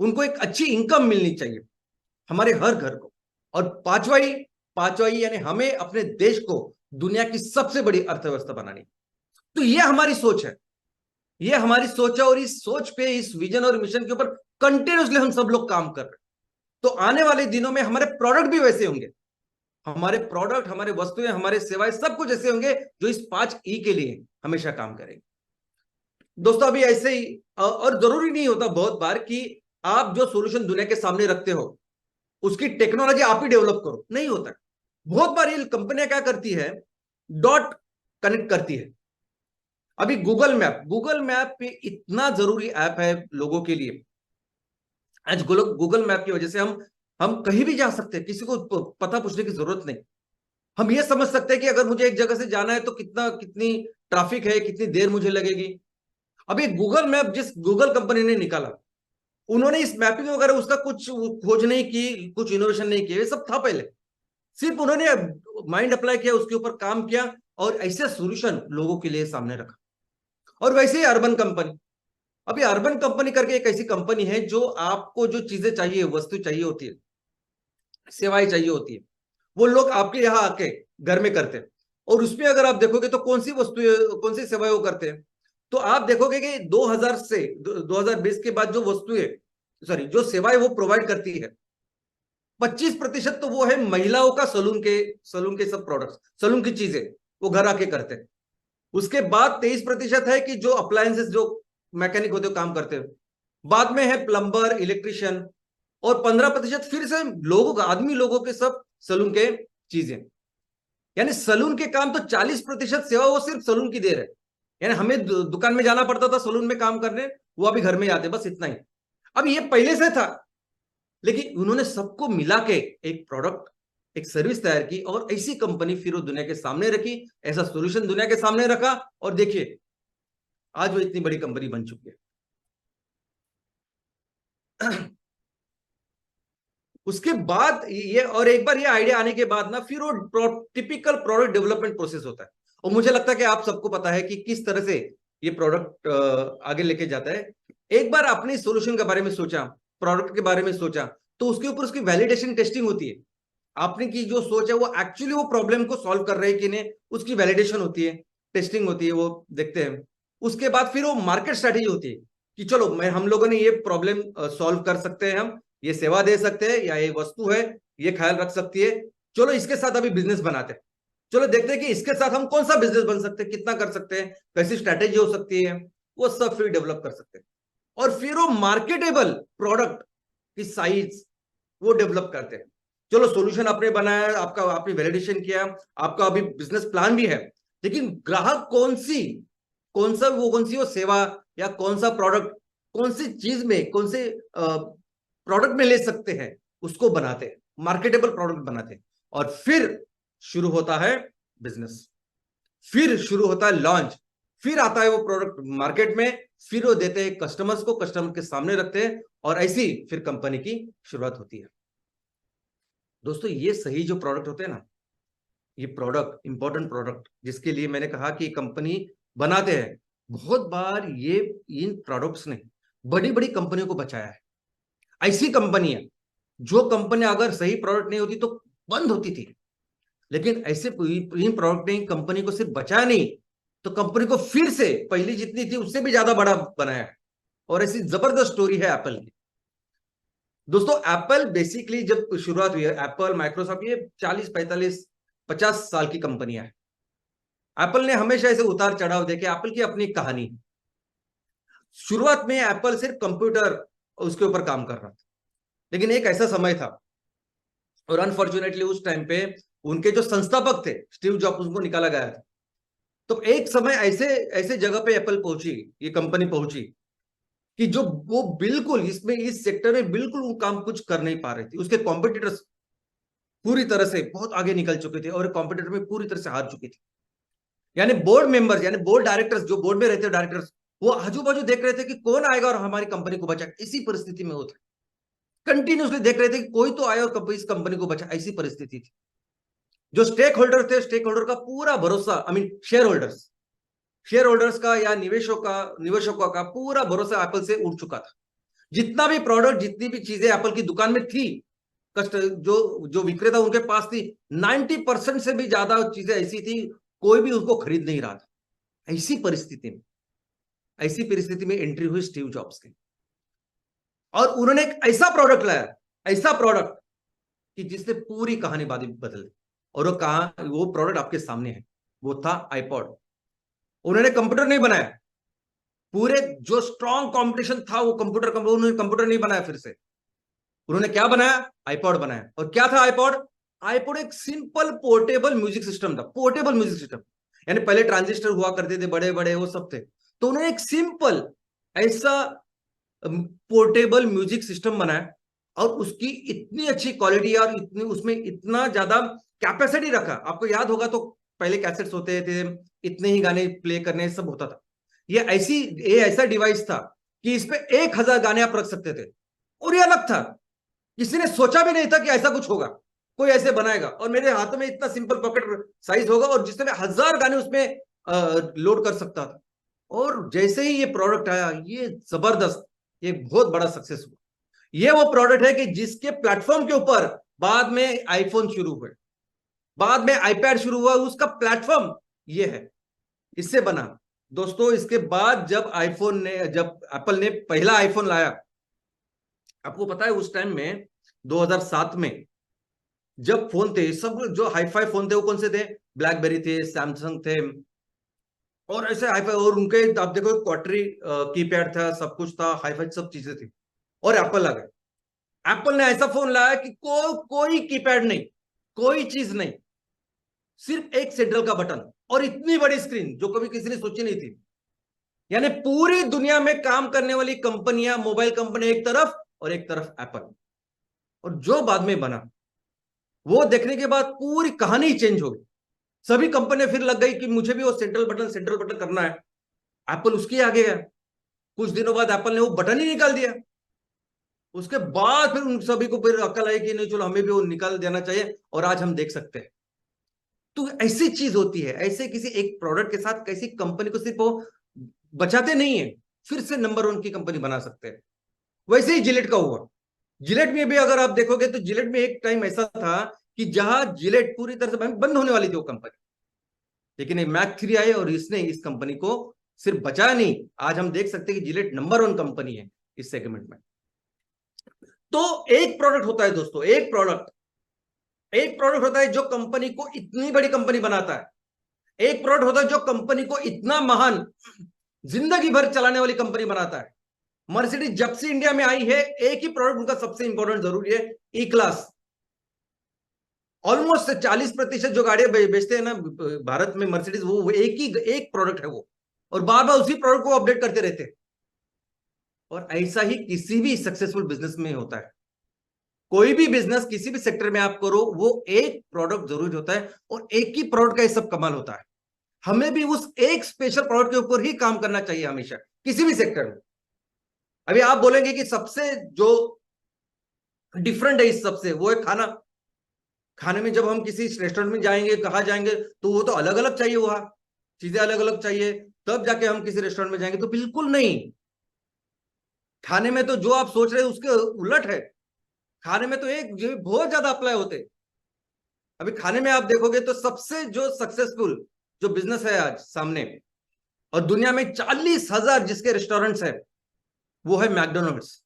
उनको एक अच्छी इनकम मिलनी चाहिए, हमारे हर घर को। और पांचवा ही यानी हमें अपने देश को दुनिया की सबसे बड़ी अर्थव्यवस्था बनानी। तो ये हमारी सोच है, ये हमारी सोच है, और इस सोच पे, इस विजन और मिशन के ऊपर कंटिन्यूसली हम सब लोग काम कर रहे हैं। तो आने वाले दिनों में हमारे प्रोडक्ट भी वैसे होंगे, हमारे प्रोडक्ट, हमारे वस्तुएं, हमारे सेवाएं, सब कुछ ऐसे होंगे जो इस 5 ई के लिए हमेशा काम करेंगे। दोस्तों अभी ऐसे ही, और जरूरी नहीं होता बहुत बार कि आप जो सॉल्यूशन दुनिया के सामने रखते हो उसकी टेक्नोलॉजी आप ही डेवलप करो, नहीं होता। बहुत बार ये कंपनियां क्या करती है, डॉट कनेक्ट करती है। अभी गूगल मैप पे इतना जरूरी ऐप है लोगों के लिए। आज गूगल मैप की वजह से हम कहीं भी जा सकते हैं, किसी को पता पूछने की जरूरत नहीं। हम ये समझ सकते हैं कि अगर मुझे एक जगह से जाना है तो कितनी ट्रैफिक है, कितनी देर मुझे लगेगी। अभी गूगल मैप जिस गूगल कंपनी ने निकाला, उन्होंने इस मैपिंग वगैरह उसका कुछ खोज नहीं की, कुछ इनोवेशन नहीं किया, ये सब था पहले। सिर्फ उन्होंने माइंड अप्लाई किया, उसके ऊपर काम किया, और ऐसे सॉल्यूशन लोगों के लिए सामने रखा। और वैसे ही अर्बन कंपनी, अभी अर्बन कंपनी करके एक ऐसी कंपनी है जो आपको जो चीजें चाहिए, वस्तु चाहिए होती है, सेवाएं चाहिए होती है, वो लोग आपके यहाँ आके घर में करते हैं। और उसमें अगर आप देखोगे तो कौन सी वस्तु, कौन सी सेवाएं वो करते हैं, तो आप देखोगे कि 2000 से 2020 के बाद जो वस्तुएं, सॉरी, जो सेवाएं वो प्रोवाइड करती है, 25% तो वो है महिलाओं का सलून के सब प्रोडक्ट्स, सलून की चीजें वो घर आके करते हैं। उसके बाद 23% है कि जो अप्लायंसेस, जो मैकेनिक होते काम करते हैं। बाद में है प्लम्बर, इलेक्ट्रिशियन, और 15% फिर से आदमी लोगों के सब सलून के चीजें। यानी सलून के काम तो 40% सेवा वो सिर्फ सलून की दे रहे। यानी हमें दुकान में जाना पड़ता था सलून में काम करने, वो अभी घर में आते, बस इतना ही। अब ये पहले से था, लेकिन उन्होंने सबको मिला के एक प्रोडक्ट, एक सर्विस तैयार की, और ऐसी कंपनी फिर वो दुनिया के सामने रखी, ऐसा सॉल्यूशन दुनिया के सामने रखा, और देखिए आज वो इतनी बड़ी कंपनी बन चुकी है। उसके बाद ये, और एक बार ये आइडिया आने के बाद ना, फिर वो टिपिकल प्रोडक्ट डेवलपमेंट प्रोसेस होता है। और मुझे लगता है कि आप सबको पता है कि किस तरह से ये प्रोडक्ट आगे लेके जाता है। एक बार अपनी सॉल्यूशन के बारे में सोचा, प्रोडक्ट के बारे में सोचा, तो उसके ऊपर उसकी वैलिडेशन टेस्टिंग होती है। आपने की जो सोच है वो एक्चुअली वो प्रॉब्लम को सॉल्व कर रहे हैं कि नहीं, उसकी वैलिडेशन होती है, टेस्टिंग होती है, वो देखते हैं। उसके बाद फिर वो मार्केट स्ट्रेटेजी होती है कि चलो हम लोगों ने ये प्रॉब्लम सॉल्व कर सकते हैं, हम ये सेवा दे सकते हैं, या ये वस्तु है ये ख्याल रख सकती है, चलो इसके साथ अभी बिजनेस बनाते हैं, चलो देखते हैं कि इसके साथ हम कौन सा बिजनेस बन सकते हैं, कितना कर सकते हैं, कैसी स्ट्रैटेजी हो सकती है, वो सब फिर डेवलप कर सकते हैं। और फिर वो मार्केटेबल प्रोडक्ट की साइज, वो डेवलप करते हैं। चलो सॉल्यूशन आपने बनाया, आपका आपने वैलिडेशन किया, आपका अभी बिजनेस प्लान भी है, लेकिन ग्राहक कौन सी वो सेवा या कौन सा प्रोडक्ट, कौन सी चीज में, कौन से प्रोडक्ट में ले सकते हैं, उसको बनाते हैं, मार्केटेबल प्रोडक्ट बनाते हैं। और फिर शुरू होता है बिजनेस, फिर शुरू होता है लॉन्च, फिर आता है वो प्रोडक्ट मार्केट में, फिर वो देते हैं कस्टमर्स को, कस्टमर के सामने रखते हैं, और ऐसी फिर कंपनी की शुरुआत होती है। दोस्तों ये सही जो प्रोडक्ट होते हैं ना, ये प्रोडक्ट, इंपॉर्टेंट प्रोडक्ट, जिसके लिए मैंने कहा कि कंपनी बनाते हैं, बहुत बार ये इन प्रोडक्ट्स ने बड़ी बड़ी कंपनियों को बचाया है। ऐसी कंपनियां, जो कंपनी अगर सही प्रोडक्ट नहीं होती तो बंद होती थी, लेकिन ऐसे इन प्रोडक्ट ने कंपनी को सिर्फ बचाया नहीं, तो कंपनी को फिर से पहली जितनी थी उससे भी ज्यादा बड़ा बनाया है। और ऐसी जबरदस्त स्टोरी है एप्पल की। दोस्तों एप्पल बेसिकली जब शुरुआत हुई है, एप्पल, माइक्रोसॉफ्ट, ये 40, 45, 50 साल की कंपनियां हैं। एप्पल ने हमेशा ऐसे उतार चढ़ाव देखे, एप्पल की अपनी कहानी। शुरुआत में एप्पल सिर्फ कंप्यूटर उसके ऊपर काम कर रहा था, लेकिन एक ऐसा समय था, और अनफॉर्चुनेटली उस टाइम पे उनके जो संस्थापक थे स्टीव जॉब्स, उनको निकाला गया था। तो एक समय ऐसे ऐसे जगह पे एप्पल पहुंची, ये कंपनी पहुंची, कि जो वो बिल्कुल इसमें, इस सेक्टर में बिल्कुल वो काम कुछ कर नहीं पा रही थी। उसके कॉम्पिटिटर्स पूरी तरह से बहुत आगे निकल चुके थे, और कॉम्पिटिटर में पूरी तरह से हार चुकी थी। यानी बोर्ड मेंबर्स, यानी बोर्ड डायरेक्टर्स, जो बोर्ड में रहते डायरेक्टर्स, वो आजू बाजू देख रहे थे कि कौन आएगा और हमारी कंपनी को बचाएगा। इसी परिस्थिति में वो थे, कंटिन्यूसली देख रहे थे कि कोई तो आए और इस कंपनी को बचा। ऐसी परिस्थिति थी। जो स्टेक होल्डर थे, स्टेक होल्डर का पूरा भरोसा, आई मीन शेयर होल्डर्स का या निवेशकों का पूरा भरोसा एप्पल से उठ चुका था। जितना भी प्रोडक्ट, जितनी भी चीजें एप्पल की दुकान में थी, जो जो विक्रेता उनके पास थी, 90% से भी ज्यादा चीजें ऐसी थी, कोई भी उसको खरीद नहीं रहा था। ऐसी परिस्थिति में एंट्री हुई स्टीव जॉब्स की, और उन्होंने एक ऐसा प्रोडक्ट लाया, ऐसा प्रोडक्ट कि जिसने पूरी कहानी बदल दी। और वो प्रोडक्ट आपके सामने है, वो था आईपॉड। उन्होंने कंप्यूटर नहीं बनाया, पूरे जो स्ट्रॉन्ग कंपटीशन था वो उन्होंने कंप्यूटर नहीं बनाया फिर से, उन्होंने क्या बनाया? आईपॉड बनाया। और क्या था आईपॉड? आईपॉड एक सिंपल पोर्टेबल म्यूजिक सिस्टम था, पोर्टेबल म्यूजिक सिस्टम। यानी पहले ट्रांजिस्टर हुआ करते थे, बड़े बड़े वो सब थे, तो उन्होंने एक सिंपल ऐसा पोर्टेबल म्यूजिक सिस्टम बनाया, और उसकी इतनी अच्छी क्वालिटी और इतनी उसमें इतना ज्यादा कैपेसिटी रखा। आपको याद होगा तो पहले कैसेट्स होते थे, इतने ही गाने प्ले करने सब होता था। ये ऐसा डिवाइस था कि इस पे 1000 गाने आप रख सकते थे, और ये अलग था। किसी ने सोचा भी नहीं था कि ऐसा कुछ होगा, कोई ऐसे बनाएगा, और मेरे हाथों में इतना सिंपल पॉकेट साइज होगा, और जिससे मैं 1000 गाने उसमें लोड कर सकता था। और जैसे ही ये प्रोडक्ट आया, ये जबरदस्त, ये बहुत बड़ा सक्सेस हुआ। ये वो प्रोडक्ट है कि जिसके प्लेटफॉर्म के ऊपर बाद में आईफोन शुरू हुए, बाद में आईपैड शुरू हुआ, उसका प्लेटफॉर्म ये है, इससे बना। दोस्तों इसके बाद जब एप्पल ने पहला आईफोन लाया, आपको पता है उस टाइम में 2007 में जब फोन थे, सब जो हाईफाई फोन थे वो कौन से थे? ब्लैकबेरी थे, सैमसंग थे, और ऐसे हाईफाई, और उनके आप देखो क्वार्टरी कीपैड था, सब कुछ था, हाईफाई सब चीजें थी। और एप्पल आ गया, एप्पल ने ऐसा फोन लाया कि कोई कीपैड नहीं, कोई चीज नहीं, सिर्फ एक सेंट्रल का बटन, और इतनी बड़ी स्क्रीन जो कभी किसी ने सोची नहीं थी। यानी पूरी दुनिया में काम करने वाली कंपनियां, मोबाइल कंपनी एक तरफ और एक तरफ एप्पल, और जो बाद में बना वो देखने के बाद पूरी कहानी चेंज हो गई। सभी कंपनियां फिर लग गई कि मुझे भी वो सेंट्रल बटन करना है। एप्पल उसके आगे गया, कुछ दिनों बाद एप्पल ने वो बटन ही निकाल दिया। उसके बाद फिर उन सभी को फिर अकल आई कि नहीं चलो हमें भी वो निकाल देना चाहिए, और आज हम देख सकते हैं। तो ऐसी चीज होती है, ऐसे किसी एक प्रोडक्ट के साथ किसी कंपनी को सिर्फ वो बचाते नहीं है, फिर से नंबर 1 की कंपनी बना सकते हैं। वैसे ही जिलेट का हुआ। जिलेट में भी अगर आप देखोगे तो जिलेट में एक टाइम ऐसा था कि जहां जिलेट पूरी तरह से बंद होने वाली थी वो कंपनी, लेकिन ये मैक 3 आई और इसने इस कंपनी को सिर्फ बचाया नहीं, आज हम देख सकते हैं कि जिलेट नंबर 1 कंपनी है इस सेगमेंट में। तो एक प्रोडक्ट होता है दोस्तों, एक प्रोडक्ट होता है जो कंपनी को इतनी बड़ी कंपनी बनाता है। एक प्रोडक्ट होता है जो कंपनी को इतना महान, जिंदगी भर चलाने वाली कंपनी बनाता है। मर्सिडीज जब से इंडिया में आई है, एक ही प्रोडक्ट उनका सबसे इंपॉर्टेंट जरूरी है, ई क्लास, ऑलमोस्ट 40% जो गाड़ियां बेचते हैं ना भारत में, मर्सिडीज, वो एक प्रोडक्ट है वो, और बार बार उसी प्रोडक्ट को अपडेट करते रहते हैं। और ऐसा ही किसी भी सक्सेसफुल बिजनेस में होता है। कोई भी बिजनेस किसी भी सेक्टर में आप करो, वो एक प्रोडक्ट जरूर होता है, और एक ही प्रोडक्ट का ये सब कमाल होता है। हमें भी उस एक स्पेशल प्रोडक्ट के ऊपर ही काम करना चाहिए हमेशा, किसी भी सेक्टर में। अभी आप बोलेंगे कि सबसे जो डिफरेंट है इस सबसे, वो है खाना। खाने में जब हम किसी रेस्टोरेंट में जाएंगे, कहाँ जाएंगे, तो वो तो अलग अलग चाहिए, वहां चीजें अलग अलग चाहिए, तब जाके हम किसी रेस्टोरेंट में जाएंगे। तो बिल्कुल नहीं, खाने में तो जो आप सोच रहे हैं उसके उलट है। खाने में तो एक जो बहुत ज्यादा अप्लाई होते हैं। अभी खाने में आप देखोगे तो सबसे जो सक्सेसफुल जो बिजनेस है आज सामने, और दुनिया में 40,000 जिसके रेस्टोरेंट्स है, वो है मैकडोनल्ड्स।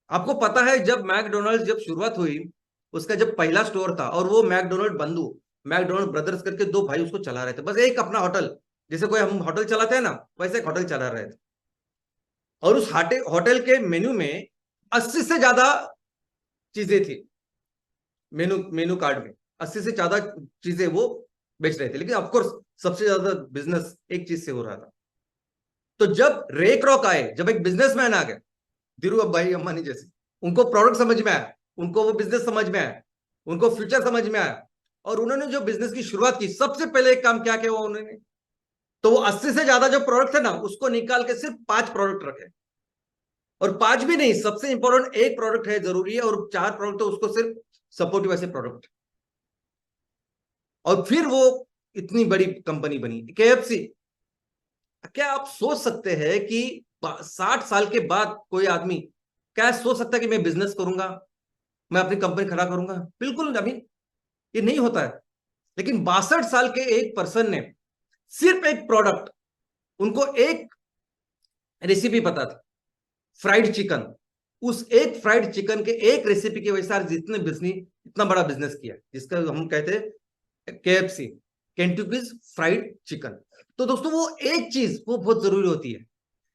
आपको पता है जब मैकडोनल्ड्स जब शुरुआत हुई, उसका जब पहला स्टोर था, और वो मैकडोनल्ड बंधु, मैकडोनल्ड ब्रदर्स करके दो भाई उसको चला रहे थे, बस एक अपना होटल, जैसे कोई हम होटल चलाते हैं ना, वैसे एक होटल चला रहे थे। और उस होटल के मेन्यू में 80 से ज्यादा चीजें थी। मेनू मेनू कार्ड में 80 से ज्यादा चीजें वो बेच रहे थे, लेकिन ऑफकोर्स सबसे ज्यादा बिजनेस एक चीज से हो रहा था। तो जब रे क्रॉक आए, जब एक बिजनेसमैन आ गए, धीरू भाई अंबानी जैसे, उनको प्रोडक्ट समझ में आया, उनको वो बिजनेस समझ में आया, उनको फ्यूचर समझ में आया, और उन्होंने जो बिजनेस की शुरुआत की, सबसे पहले एक काम क्या किया वो उन्होंने, तो वो 80 से ज्यादा जो प्रोडक्ट थे ना, उसको निकाल के सिर्फ 5 प्रोडक्ट रखे। और 5 भी नहीं, सबसे इंपॉर्टेंट एक प्रोडक्ट है जरूरी है, और 4 प्रोडक्ट तो उसको सिर्फ सपोर्टिव ऐसे प्रोडक्ट। और फिर वो इतनी बड़ी कंपनी बनी केएफसी। क्या आप सोच सकते हैं कि 60 साल के बाद कोई आदमी क्या सोच सकता है कि मैं बिजनेस करूंगा, मैं अपनी कंपनी खड़ा करूंगा? बिल्कुल अभी ये नहीं होता है। लेकिन 62 साल के एक पर्सन ने सिर्फ एक प्रोडक्ट, उनको एक रेसिपी पता था, फ्राइड चिकन। उस एक फ्राइड चिकन के एक रेसिपी की वजह से आज जितने बिजनेस, इतना बड़ा बिजनेस किया, जिसका हम कहते हैं केएफसी, केंटुकीज फ्राइड चिकन। तो दोस्तों वो एक चीज वो बहुत जरूरी होती है।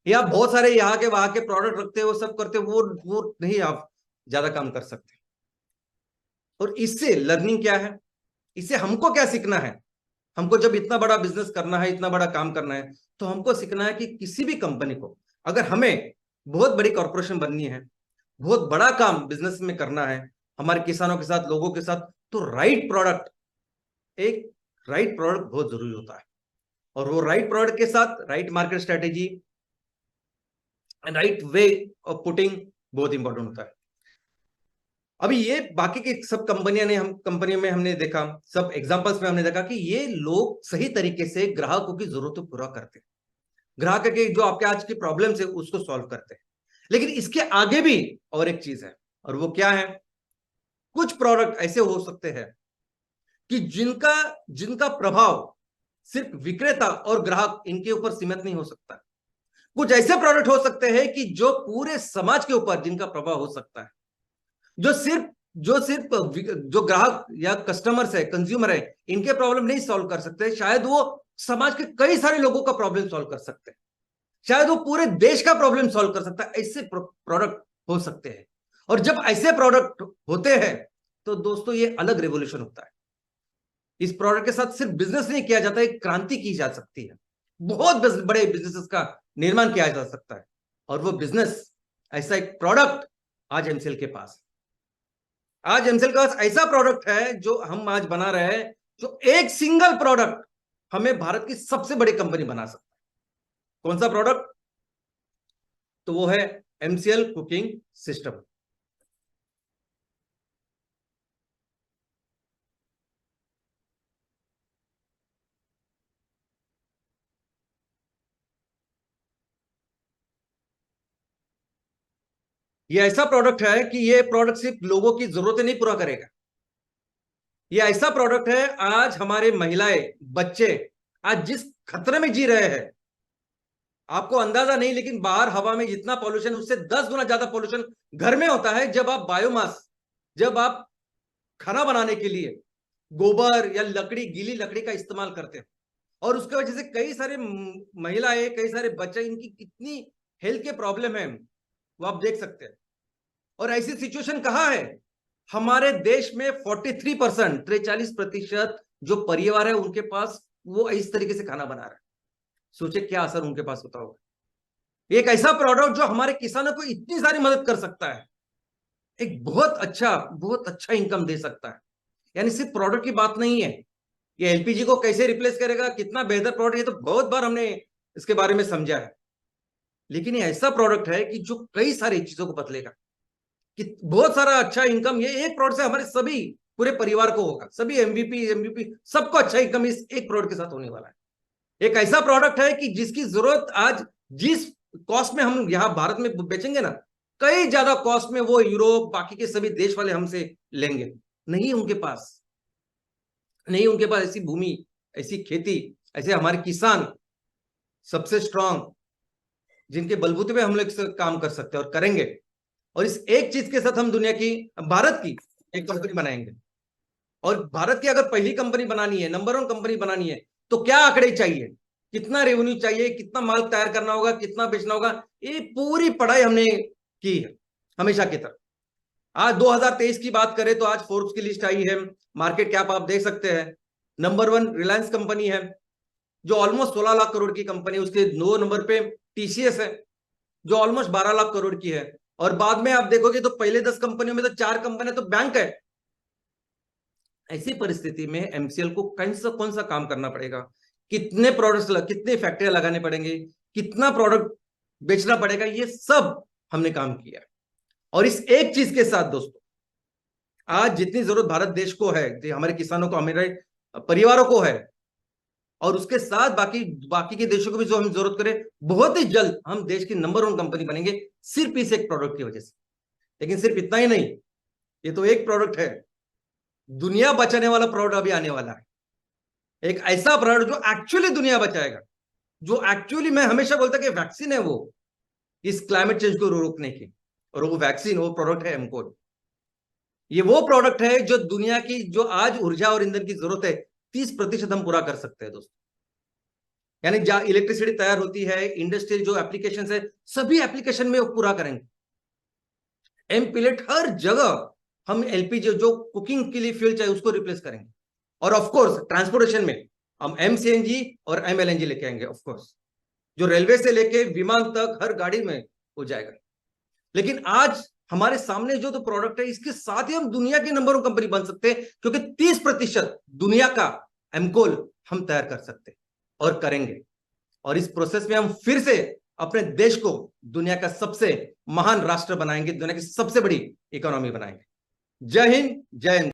या बहुत सारे यहाँ के वहां के प्रोडक्ट रखते हैं, वो सब करते हैं, वो नहीं आप ज्यादा काम कर सकते। और इससे लर्निंग क्या है, इससे हमको क्या सीखना है? हमको जब इतना बड़ा बिजनेस करना है, इतना बड़ा काम करना है, तो हमको सीखना है कि किसी भी कंपनी को, अगर हमें बहुत बड़ी कॉर्पोरेशन बननी है, बहुत बड़ा काम बिजनेस में करना है, हमारे किसानों के साथ, लोगों के साथ, तो राइट प्रोडक्ट, एक राइट प्रोडक्ट बहुत जरूरी होता है। और वो राइट प्रोडक्ट के साथ right market strategy, right way of putting बहुत इंपॉर्टेंट होता है। अभी ये बाकी की सब कंपनियां ने, हम कंपनियों में हमने देखा, सब एग्जांपल्स में हमने देखा कि ये लोग सही तरीके से ग्राहकों की जरूरतों पूरा करते हैं, ग्राहक के जो आपके आज की प्रॉब्लम्स है उसको सॉल्व करते हैं। लेकिन इसके आगे भी और एक चीज है, और वो क्या है? कुछ प्रोडक्ट ऐसे हो सकते हैं कि जिनका जिनका प्रभाव सिर्फ विक्रेता और ग्राहक इनके ऊपर सीमित नहीं हो सकता। कुछ ऐसे प्रोडक्ट हो सकते हैं कि जो पूरे समाज के ऊपर जिनका प्रभाव हो सकता है, जो सिर्फ जो ग्राहक या कस्टमर्स है, कंज्यूमर है, इनके प्रॉब्लम नहीं सॉल्व कर सकते, शायद वो समाज के कई सारे लोगों का प्रॉब्लम सॉल्व कर सकते हैं, शायद वो पूरे देश का प्रॉब्लम सॉल्व कर सकता है। ऐसे प्रोडक्ट हो सकते हैं। और जब ऐसे प्रोडक्ट होते हैं, तो दोस्तों ये अलग रेवोल्यूशन होता है। इस प्रोडक्ट के साथ सिर्फ बिजनेस नहीं किया जाता, एक क्रांति की जा सकती है, बहुत बड़े बिजनेसेस का निर्माण किया जा सकता है। और वो बिजनेस, ऐसा एक प्रोडक्ट आज एमसीएल के पास है। आज एमसीएल के पास ऐसा प्रोडक्ट है जो हम आज बना रहे हैं, जो एक सिंगल प्रोडक्ट हमें भारत की सबसे बड़ी कंपनी बना सकता है। कौन सा प्रोडक्ट? तो वो है एमसीएल कुकिंग सिस्टम। ये ऐसा प्रोडक्ट है कि ये प्रोडक्ट सिर्फ लोगों की जरूरतें नहीं पूरा करेगा। ये ऐसा प्रोडक्ट है, आज हमारे महिलाएं, बच्चे आज जिस खतरे में जी रहे हैं, आपको अंदाजा नहीं, लेकिन बाहर हवा में जितना पॉल्यूशन, उससे 10 गुना ज्यादा पॉल्यूशन घर में होता है। जब आप बायोमास, जब आप खाना बनाने के लिए गोबर या लकड़ी, गीली लकड़ी का इस्तेमाल करते हैं, और उसकी वजह से कई सारे महिलाएं, कई सारे बच्चे, इनकी कितनी हेल्थ के प्रॉब्लम है वो आप देख सकते हैं। और ऐसी सिचुएशन कहाँ है? हमारे देश में 43%, 43% जो परिवार है उनके पास वो इस तरीके से खाना बना रहा है। सोचे क्या असर उनके पास होता होगा। एक ऐसा प्रोडक्ट जो हमारे किसानों को इतनी सारी मदद कर सकता है, एक बहुत अच्छा इनकम दे सकता है। यानी सिर्फ प्रोडक्ट की बात नहीं है, ये एलपीजी को कैसे रिप्लेस करेगा, कितना बेहतर प्रोडक्ट, ये तो बहुत बार हमने इसके बारे में समझा है। लेकिन ये ऐसा प्रोडक्ट है कि जो कई सारी चीजों को बदलेगा, कि बहुत सारा अच्छा इनकम ये एक प्रोडक्ट से हमारे सभी पूरे परिवार को होगा। सभी एमवीपी सबको अच्छा इनकम इस एक प्रोडक्ट के साथ होने वाला है। एक ऐसा प्रोडक्ट है कि जिसकी जरूरत आज जिस कॉस्ट में हम यहां भारत में बेचेंगे ना, कई ज्यादा कॉस्ट में वो यूरोप बाकी के सभी देश वाले हमसे लेंगे। नहीं उनके पास नहीं उनके पास ऐसी भूमि, ऐसी खेती, ऐसे हमारे किसान सबसे स्ट्रांग, जिनके बलबूते पे हम लोग काम कर सकते हैं और करेंगे। और इस एक चीज के साथ हम दुनिया की, भारत की एक कंपनी बनाएंगे। और भारत की अगर पहली कंपनी बनानी है, नंबर 1 कंपनी बनानी है, तो क्या आंकड़े चाहिए, कितना रेवेन्यू चाहिए, कितना माल तैयार करना होगा, कितना बेचना होगा, ये पूरी पढ़ाई हमने की है हमेशा की तरह। आज 2023 की बात करें तो आज फोर्ब्स की लिस्ट आई है, मार्केट कैप आप देख सकते हैं। नंबर 1 रिलायंस कंपनी है जो ऑलमोस्ट 16 लाख करोड़ की कंपनी है। उसके 2 नंबर पे टीसीएस है जो ऑलमोस्ट 12 लाख करोड़ की है। और बाद में आप देखोगे तो पहले 10 कंपनियों में तो 4 कंपनियां तो बैंक है। ऐसी परिस्थिति में एमसीएल को कौन सा काम करना पड़ेगा, कितने प्रोडक्ट्स कितने फैक्ट्रियां लगाने पड़ेंगे, कितना प्रोडक्ट बेचना पड़ेगा, ये सब हमने काम किया। और इस एक चीज के साथ दोस्तों, आज जितनी जरूरत भारत देश को है, हमारे किसानों को, हमारे परिवारों को है, और उसके साथ बाकी बाकी के देशों को भी जो हम जरूरत करें, बहुत ही जल्द हम देश की नंबर 1 कंपनी बनेंगे सिर्फ इस एक प्रोडक्ट की वजह से। लेकिन सिर्फ इतना ही नहीं, ये तो एक प्रोडक्ट है, दुनिया बचाने वाला प्रोडक्ट अभी आने वाला है। एक ऐसा प्रोडक्ट जो एक्चुअली दुनिया बचाएगा, जो एक्चुअली, मैं हमेशा बोलता कि वैक्सीन है वो इस क्लाइमेट चेंज को रोकने की, और वो वैक्सीन, वो प्रोडक्ट है एमकोल। ये वो प्रोडक्ट है जो दुनिया की, जो आज ऊर्जा और ईंधन की जरूरत है, 30% हम पूरा कर सकते हैं दोस्तों। यानी जहां इलेक्ट्रिसिटी तैयार होती है, इंडस्ट्रियल जो एप्लीकेशन है, सभी एप्लीकेशन में वो पूरा करेंगे। एम पिलेट हर जगह हम एलपीजी जो कुकिंग के लिए फ्यूल चाहिए उसको रिप्लेस करेंगे। और ऑफ कोर्स ट्रांसपोर्टेशन में हम एमसीएनजी और एमएलएनजी लेके आएंगे। ऑफ कोर्स जो रेलवे से लेके विमान तक हर गाड़ी में हो जाएगा। लेकिन आज हमारे सामने जो तो प्रोडक्ट है, इसके साथ ही हम दुनिया की नंबर 1 कंपनी बन सकते हैं, क्योंकि 30% दुनिया का एमकोल हम तैयार कर सकते हैं और करेंगे। और इस प्रोसेस में हम फिर से अपने देश को दुनिया का सबसे महान राष्ट्र बनाएंगे, दुनिया की सबसे बड़ी इकोनॉमी बनाएंगे। जय हिंद, जय हिंद।